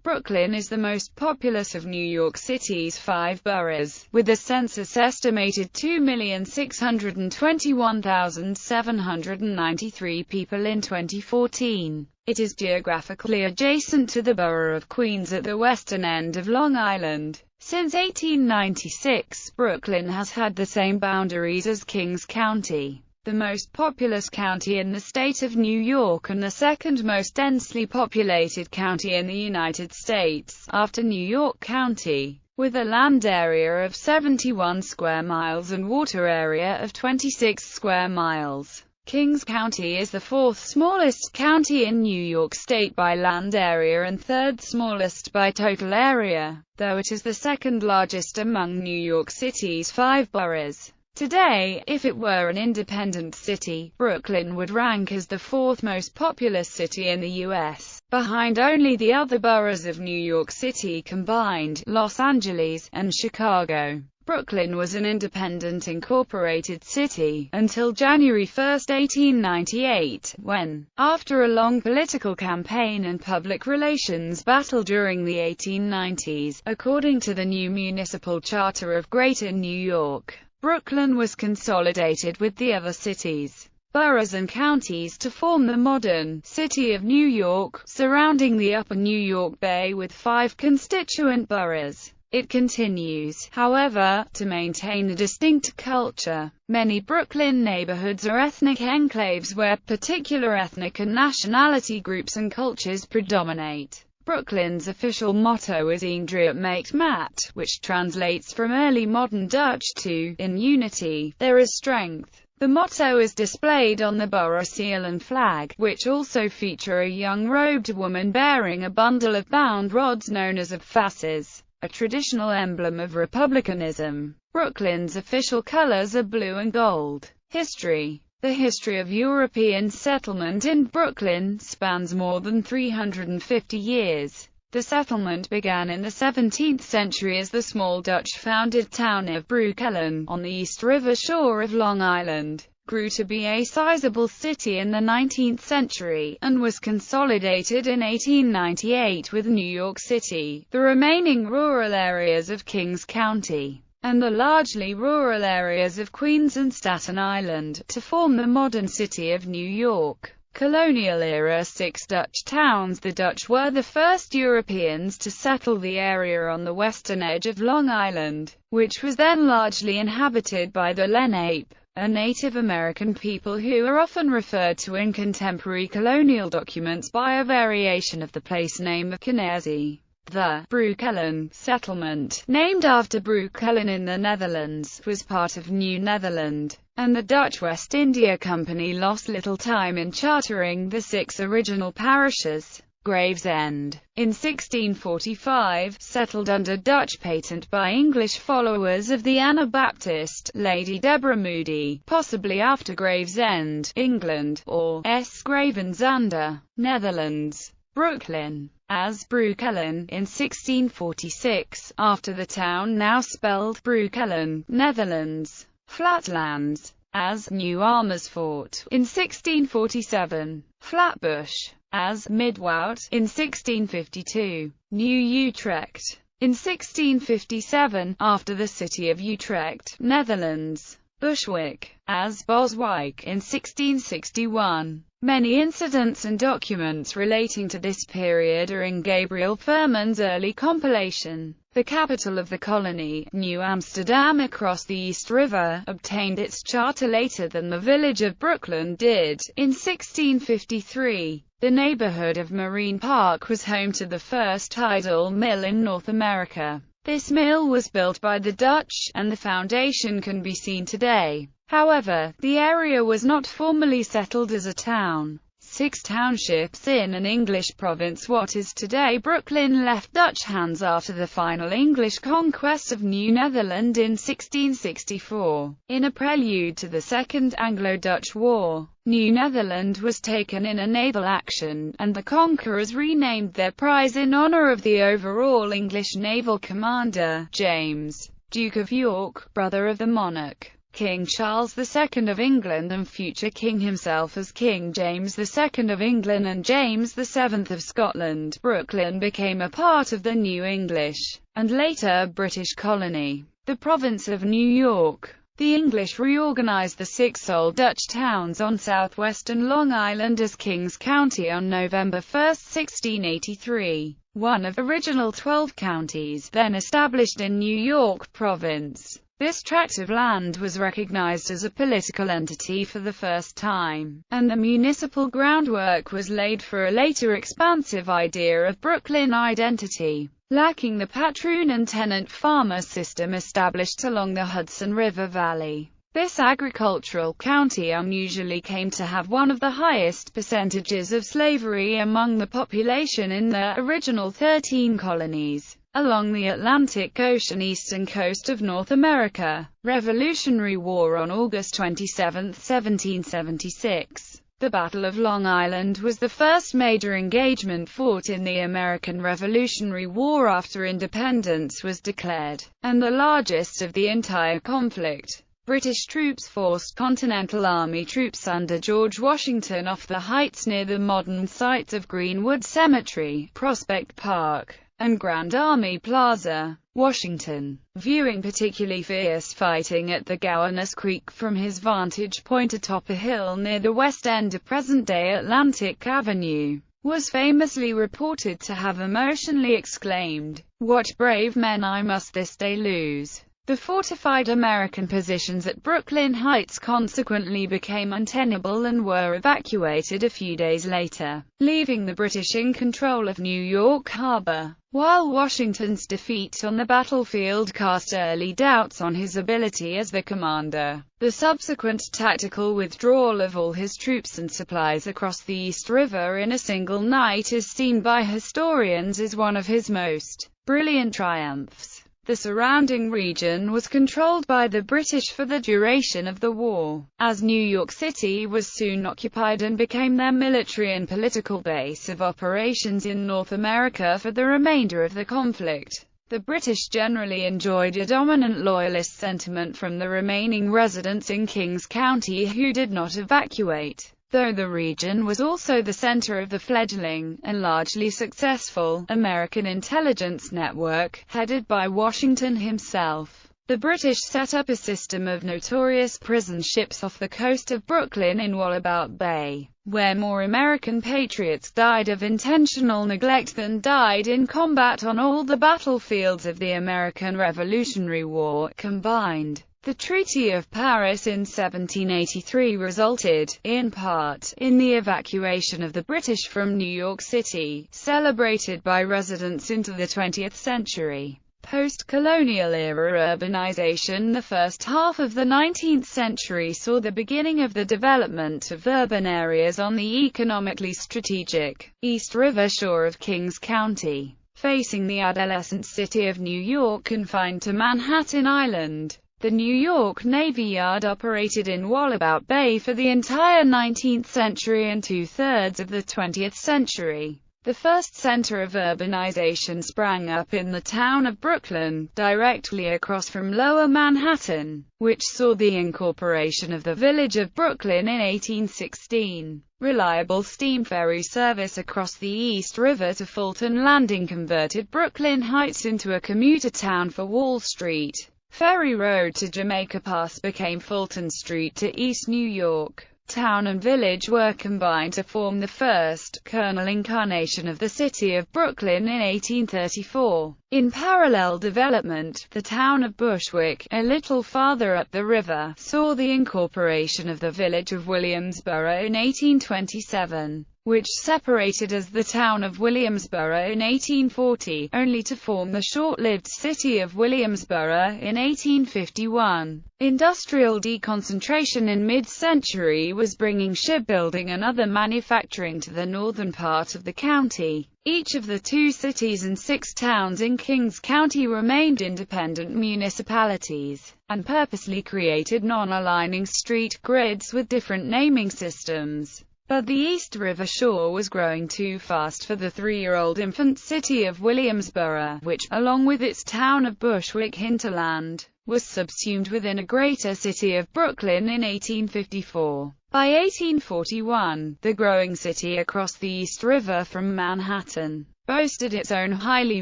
Brooklyn is the most populous of New York City's 5 boroughs, with the census estimated 2,621,793 people in 2014. It is geographically adjacent to the borough of Queens at the western end of Long Island. Since 1896, Brooklyn has had the same boundaries as Kings County, the most populous county in the state of New York and the second most densely populated county in the United States, after New York County, with a land area of 71 square miles and water area of 26 square miles. Kings County is the fourth smallest county in New York State by land area and third smallest by total area, though it is the second largest among New York City's 5 boroughs. Today, if it were an independent city, Brooklyn would rank as the fourth most populous city in the U.S., behind only the other boroughs of New York City combined, Los Angeles, and Chicago. Brooklyn was an independent incorporated city, until January 1, 1898, when, after a long political campaign and public relations battle during the 1890s, according to the new municipal charter of Greater New York, Brooklyn was consolidated with the other cities, boroughs and counties to form the modern City of New York, surrounding the upper New York Bay with 5 constituent boroughs. It continues, however, to maintain a distinct culture. Many Brooklyn neighborhoods are ethnic enclaves where particular ethnic and nationality groups and cultures predominate. Brooklyn's official motto is Eendreert maakt maat, which translates from early modern Dutch to, in unity, there is strength. The motto is displayed on the borough seal and flag, which also feature a young robed woman bearing a bundle of bound rods known as fasces, a traditional emblem of republicanism. Brooklyn's official colors are blue and gold. History. The history of European settlement in Brooklyn spans more than 350 years. The settlement began in the 17th century as the small Dutch-founded town of Breukelen, on the East River shore of Long Island, grew to be a sizable city in the 19th century, and was consolidated in 1898 with New York City, the remaining rural areas of Kings County, and the largely rural areas of Queens and Staten Island, to form the modern city of New York. Colonial era 6 Dutch towns. The Dutch were the first Europeans to settle the area on the western edge of Long Island, which was then largely inhabited by the Lenape, a Native American people who are often referred to in contemporary colonial documents by a variation of the place name of Kyriazos. The Breukelen Settlement, named after Breukelen in the Netherlands, was part of New Netherland, and the Dutch West India Company lost little time in chartering the 6 original parishes. Gravesend, in 1645, settled under Dutch patent by English followers of the Anabaptist, Lady Deborah Moody, possibly after Gravesend, England, or S. Gravenzander, Netherlands. Brooklyn, as Breukelen, in 1646, after the town now spelled Breukelen, Netherlands. Flatlands, as New Amersfoort, in 1647. Flatbush, as Midwoud, in 1652. New Utrecht, in 1657, after the city of Utrecht, Netherlands. Bushwick, as Boswijk, in 1661. Many incidents and documents relating to this period are in Gabriel Furman's early compilation. The capital of the colony, New Amsterdam across the East River, obtained its charter later than the village of Brooklyn did, in 1653. The neighborhood of Marine Park was home to the first tidal mill in North America. This mill was built by the Dutch, and the foundation can be seen today. However, the area was not formally settled as a town. 6 townships in an English province, what is today Brooklyn, left Dutch hands after the final English conquest of New Netherland in 1664. In a prelude to the Second Anglo-Dutch War, New Netherland was taken in a naval action, and the conquerors renamed their prize in honor of the overall English naval commander, James, Duke of York, brother of the monarch. King Charles II of England and future king himself as King James II of England and James VII of Scotland, Breukelen became a part of the new English, and later British colony, the province of New York. The English reorganized the 6 old Dutch towns on southwestern Long Island as Kings County on November 1, 1683, one of original 12 counties then established in New York Province. This tract of land was recognized as a political entity for the first time, and the municipal groundwork was laid for a later expansive idea of Brooklyn identity. Lacking the patroon and tenant farmer system established along the Hudson River Valley, this agricultural county unusually came to have one of the highest percentages of slavery among the population in the original 13 colonies along the Atlantic Ocean eastern coast of North America. Revolutionary War on August 27, 1776. The Battle of Long Island was the first major engagement fought in the American Revolutionary War after independence was declared, and the largest of the entire conflict. British troops forced Continental Army troops under George Washington off the heights near the modern sites of Greenwood Cemetery, Prospect Park, and Grand Army Plaza. Washington, viewing particularly fierce fighting at the Gowanus Creek from his vantage point atop a hill near the west end of present-day Atlantic Avenue, was famously reported to have emotionally exclaimed, "What brave men I must this day lose." The fortified American positions at Brooklyn Heights consequently became untenable and were evacuated a few days later, leaving the British in control of New York Harbor. While Washington's defeat on the battlefield cast early doubts on his ability as the commander, the subsequent tactical withdrawal of all his troops and supplies across the East River in a single night is seen by historians as one of his most brilliant triumphs. The surrounding region was controlled by the British for the duration of the war, as New York City was soon occupied and became their military and political base of operations in North America for the remainder of the conflict. The British generally enjoyed a dominant loyalist sentiment from the remaining residents in Kings County who did not evacuate, though the region was also the center of the fledgling, and largely successful, American intelligence network, headed by Washington himself. The British set up a system of notorious prison ships off the coast of Brooklyn in Wallabout Bay, where more American patriots died of intentional neglect than died in combat on all the battlefields of the American Revolutionary War combined. The Treaty of Paris in 1783 resulted, in part, in the evacuation of the British from New York City, celebrated by residents into the 20th century. Post-Colonial Era Urbanization. The first half of the 19th century saw the beginning of the development of urban areas on the economically strategic East River shore of Kings County, facing the adolescent city of New York confined to Manhattan Island. The New York Navy Yard operated in Wallabout Bay for the entire 19th century and two-thirds of the 20th century. The first center of urbanization sprang up in the town of Brooklyn, directly across from Lower Manhattan, which saw the incorporation of the village of Brooklyn in 1816. Reliable steam ferry service across the East River to Fulton Landing converted Brooklyn Heights into a commuter town for Wall Street. Ferry Road to Jamaica Pass became Fulton Street to East New York. Town and village were combined to form the first, kernel incarnation of the city of Brooklyn in 1834. In parallel development, the town of Bushwick, a little farther up the river, saw the incorporation of the village of Williamsboro in 1827. Which separated as the town of Williamsboro in 1840, only to form the short-lived city of Williamsboro in 1851. Industrial deconcentration in mid-century was bringing shipbuilding and other manufacturing to the northern part of the county. Each of the 2 cities and 6 towns in Kings County remained independent municipalities, and purposely created non-aligning street grids with different naming systems. But the East River shore was growing too fast for the 3-year-old infant city of Williamsboro, which, along with its town of Bushwick hinterland, was subsumed within a greater city of Brooklyn in 1854. By 1841, the growing city across the East River from Manhattan boasted its own highly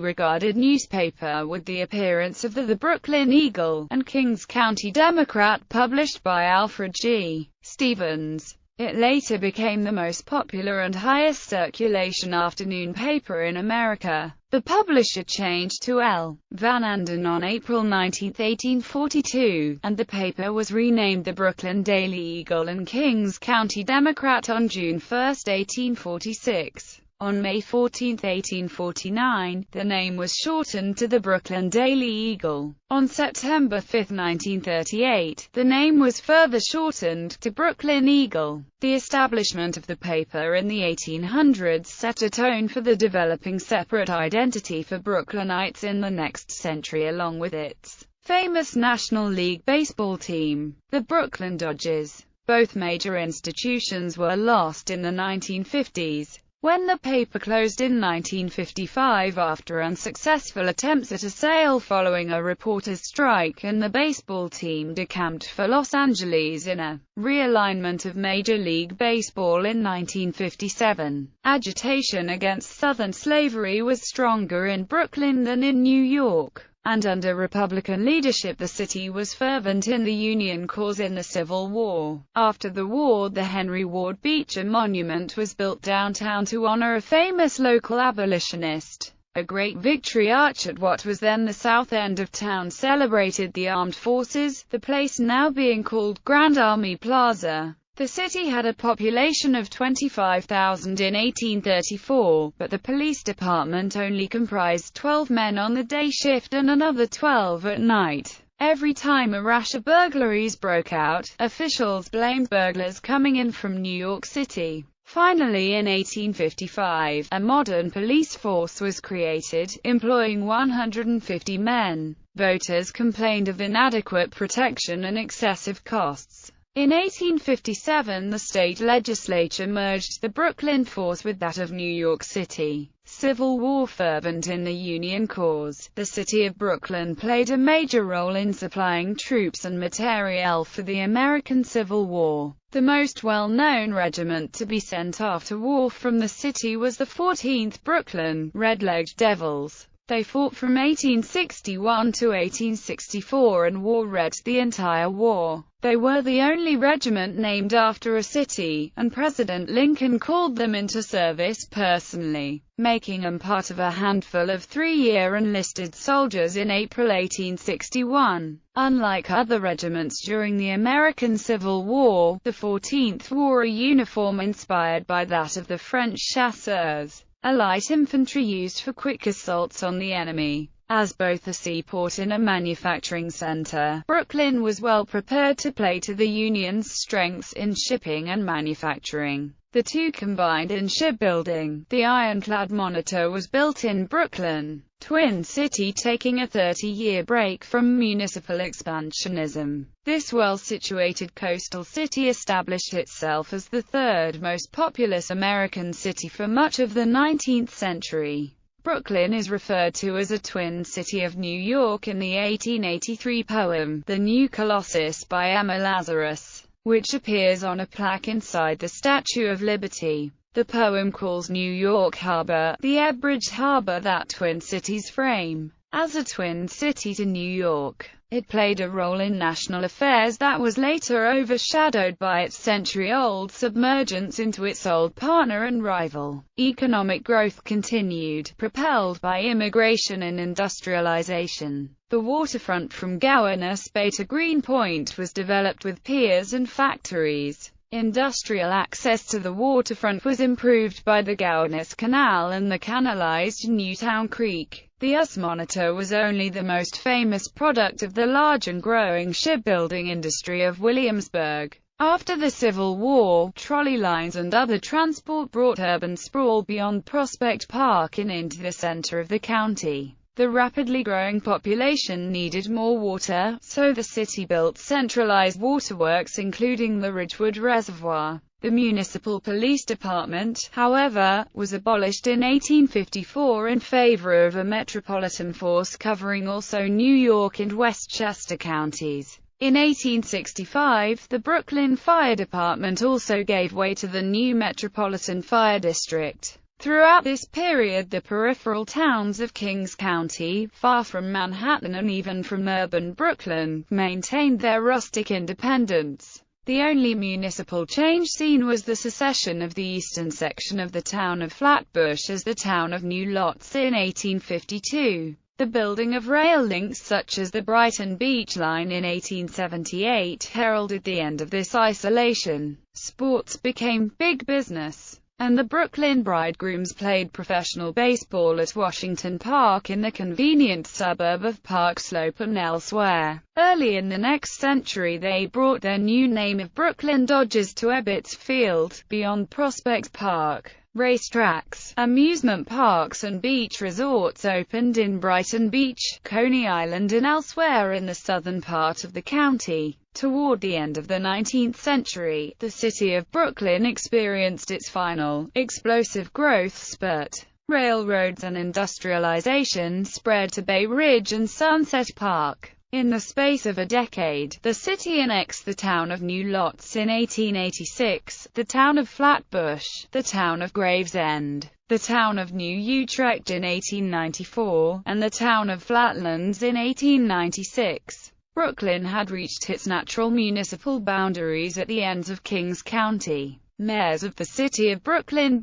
regarded newspaper, with the appearance of the Brooklyn Eagle and Kings County Democrat, published by Alfred G. Stevens. It later became the most popular and highest circulation afternoon paper in America. The publisher changed to L. Van Anden on April 19, 1842, and the paper was renamed the Brooklyn Daily Eagle and Kings County Democrat on June 1, 1846. On May 14, 1849, the name was shortened to the Brooklyn Daily Eagle. On September 5, 1938, the name was further shortened to Brooklyn Eagle. The establishment of the paper in the 1800s set a tone for the developing separate identity for Brooklynites in the next century, along with its famous National League baseball team, the Brooklyn Dodgers. Both major institutions were lost in the 1950s. When the paper closed in 1955 after unsuccessful attempts at a sale following a reporters' strike, and the baseball team decamped for Los Angeles in a realignment of Major League Baseball in 1957. Agitation against Southern slavery was stronger in Brooklyn than in New York, and under Republican leadership the city was fervent in the Union cause in the Civil War. After the war, the Henry Ward Beecher Monument was built downtown to honor a famous local abolitionist. A great victory arch at what was then the south end of town celebrated the armed forces, the place now being called Grand Army Plaza. The city had a population of 25,000 in 1834, but the police department only comprised 12 men on the day shift and another 12 at night. Every time a rash of burglaries broke out, officials blamed burglars coming in from New York City. Finally, in 1855, a modern police force was created, employing 150 men. Voters complained of inadequate protection and excessive costs. In 1857, the state legislature merged the Brooklyn force with that of New York City. Civil War fervent in the Union cause, the city of Brooklyn played a major role in supplying troops and materiel for the American Civil War. The most well-known regiment to be sent off to war from the city was the 14th Brooklyn Redleg Devils. They fought from 1861 to 1864 and wore red the entire war. They were the only regiment named after a city, and President Lincoln called them into service personally, making them part of a handful of three-year enlisted soldiers in April 1861. Unlike other regiments during the American Civil War, the 14th wore a uniform inspired by that of the French chasseurs, a light infantry used for quick assaults on the enemy. As both a seaport and a manufacturing center, Brooklyn was well prepared to play to the Union's strengths in shipping and manufacturing. The two combined in shipbuilding. The ironclad Monitor was built in Brooklyn, Twin City, taking a 30-year break from municipal expansionism. This well-situated coastal city established itself as the third most populous American city for much of the 19th century. Brooklyn is referred to as a twin city of New York in the 1883 poem, The New Colossus by Emma Lazarus, which appears on a plaque inside the Statue of Liberty. The poem calls New York Harbor, the Ebbridge Harbor, that twin city's frame. As a twin city to New York, it played a role in national affairs that was later overshadowed by its century-old submergence into its old partner and rival. Economic growth continued, propelled by immigration and industrialization. The waterfront from Gowanus Bay to Greenpoint was developed with piers and factories. Industrial access to the waterfront was improved by the Gowanus Canal and the canalized Newtown Creek. The US Monitor was only the most famous product of the large and growing shipbuilding industry of Williamsburg. After the Civil War, trolley lines and other transport brought urban sprawl beyond Prospect Park and into the center of the county. The rapidly growing population needed more water, so the city built centralized waterworks including the Ridgewood Reservoir. The municipal police department, however, was abolished in 1854 in favor of a metropolitan force covering also New York and Westchester counties. In 1865, the Breukelen Fire Department also gave way to the new Metropolitan Fire District. Throughout this period, the peripheral towns of Kings County, far from Manhattan and even from urban Brooklyn, maintained their rustic independence. The only municipal change seen was the secession of the eastern section of the town of Flatbush as the town of New Lots in 1852. The building of rail links such as the Brighton Beach Line in 1878 heralded the end of this isolation. Sports became big business, and the Brooklyn Bridegrooms played professional baseball at Washington Park in the convenient suburb of Park Slope and elsewhere. Early in the next century they brought their new name of Brooklyn Dodgers to Ebbets Field, beyond Prospect Park. Racetracks, amusement parks and beach resorts opened in Brighton Beach, Coney Island and elsewhere in the southern part of the county. Toward the end of the 19th century, the city of Brooklyn experienced its final, explosive growth spurt. Railroads and industrialization spread to Bay Ridge and Sunset Park. In the space of a decade, the city annexed the town of New Lots in 1886, the town of Flatbush, the town of Gravesend, the town of New Utrecht in 1894, and the town of Flatlands in 1896. Brooklyn had reached its natural municipal boundaries at the ends of Kings County. Mayors of the city of Brooklyn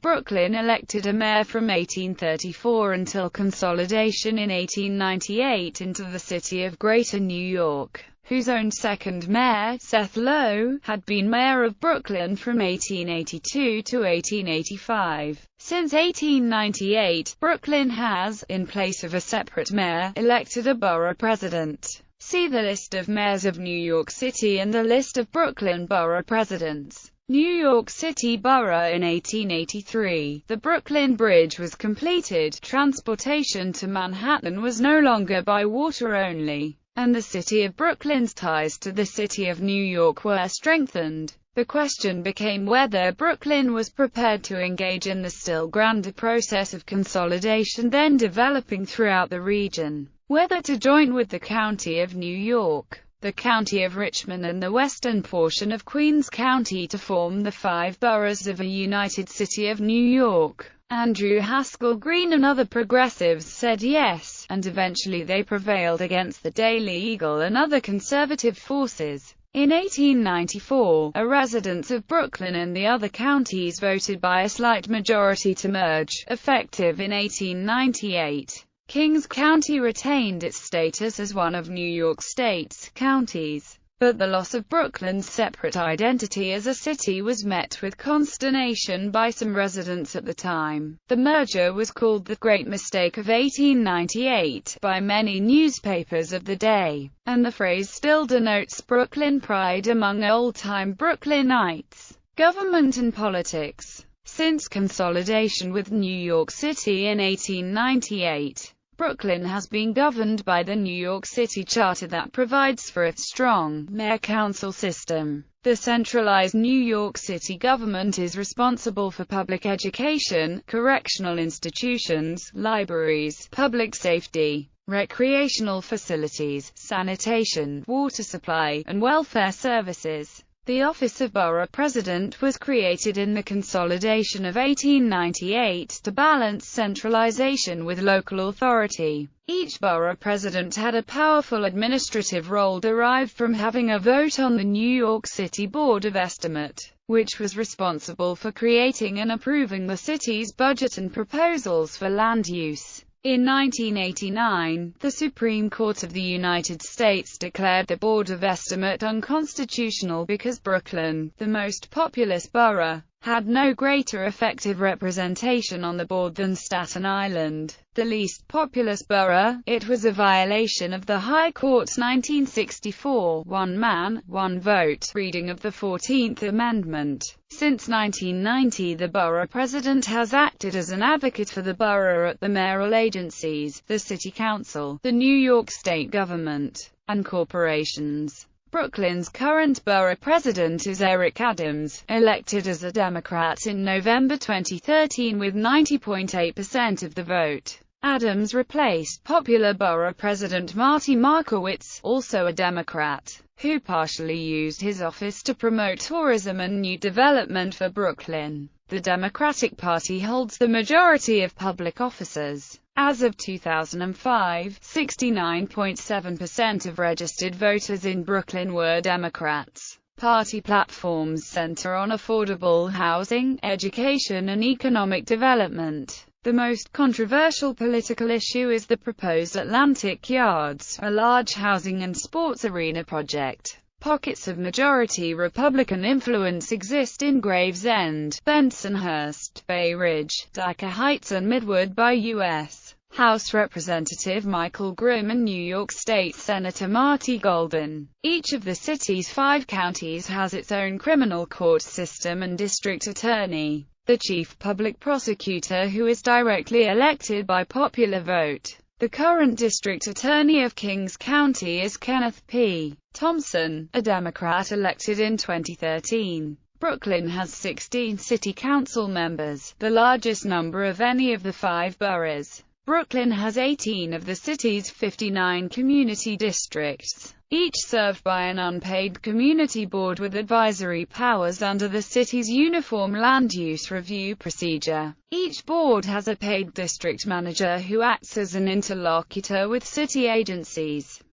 elected a mayor from 1834 until consolidation in 1898 into the city of Greater New York, whose own second mayor, Seth Low, had been mayor of Brooklyn from 1882 to 1885. Since 1898, Brooklyn has, in place of a separate mayor, elected a borough president. See the list of mayors of New York City and the list of Brooklyn borough presidents. New York City Borough in 1883. The Brooklyn Bridge was completed. Transportation to Manhattan was no longer by water only, and the city of Brooklyn's ties to the city of New York were strengthened. The question became whether Brooklyn was prepared to engage in the still grander process of consolidation then developing throughout the region. Whether to join with the county of New York, the county of Richmond and the western portion of Queens County to form the 5 boroughs of a united city of New York. Andrew Haskell Green and other progressives said yes, and eventually they prevailed against the Daily Eagle and other conservative forces. In 1894, residents of Brooklyn and the other counties voted by a slight majority to merge, effective in 1898. Kings County retained its status as one of New York State's counties, but the loss of Brooklyn's separate identity as a city was met with consternation by some residents at the time. The merger was called the Great Mistake of 1898 by many newspapers of the day, and the phrase still denotes Brooklyn pride among old-time Brooklynites. Government and politics. Since consolidation with New York City in 1898, Brooklyn has been governed by the New York City Charter that provides for its strong mayor-council system. The centralized New York City government is responsible for public education, correctional institutions, libraries, public safety, recreational facilities, sanitation, water supply, and welfare services. The office of Borough President was created in the consolidation of 1898 to balance centralization with local authority. Each borough president had a powerful administrative role derived from having a vote on the New York City Board of Estimate, which was responsible for creating and approving the city's budget and proposals for land use. In 1989, the Supreme Court of the United States declared the Board of Estimate unconstitutional because Brooklyn, the most populous borough, had no greater effective representation on the board than Staten Island, the least populous borough. It was a violation of the High Court's 1964 one man, one vote reading of the 14th Amendment. Since 1990, the borough president has acted as an advocate for the borough at the mayoral agencies, the city council, the New York state government, and corporations. Brooklyn's current borough president is Eric Adams, elected as a Democrat in November 2013 with 90.8% of the vote. Adams replaced popular borough president Marty Markowitz, also a Democrat, who partially used his office to promote tourism and new development for Brooklyn. The Democratic Party holds the majority of public offices. As of 2005, 69.7% of registered voters in Brooklyn were Democrats. Party platforms center on affordable housing, education and economic development. The most controversial political issue is the proposed Atlantic Yards, a large housing and sports arena project. Pockets of majority Republican influence exist in Gravesend, Bensonhurst, Bay Ridge, Dyker Heights and Midwood by U.S. House Representative Michael Grimm and New York State Senator Marty Golden. Each of the city's 5 counties has its own criminal court system and district attorney, the chief public prosecutor, who is directly elected by popular vote. The current district attorney of Kings County is Kenneth P. Thompson, a Democrat elected in 2013. Brooklyn has 16 city council members, the largest number of any of the 5 boroughs. Brooklyn has 18 of the city's 59 community districts, each served by an unpaid community board with advisory powers under the city's Uniform Land Use Review procedure. Each board has a paid district manager who acts as an interlocutor with city agencies.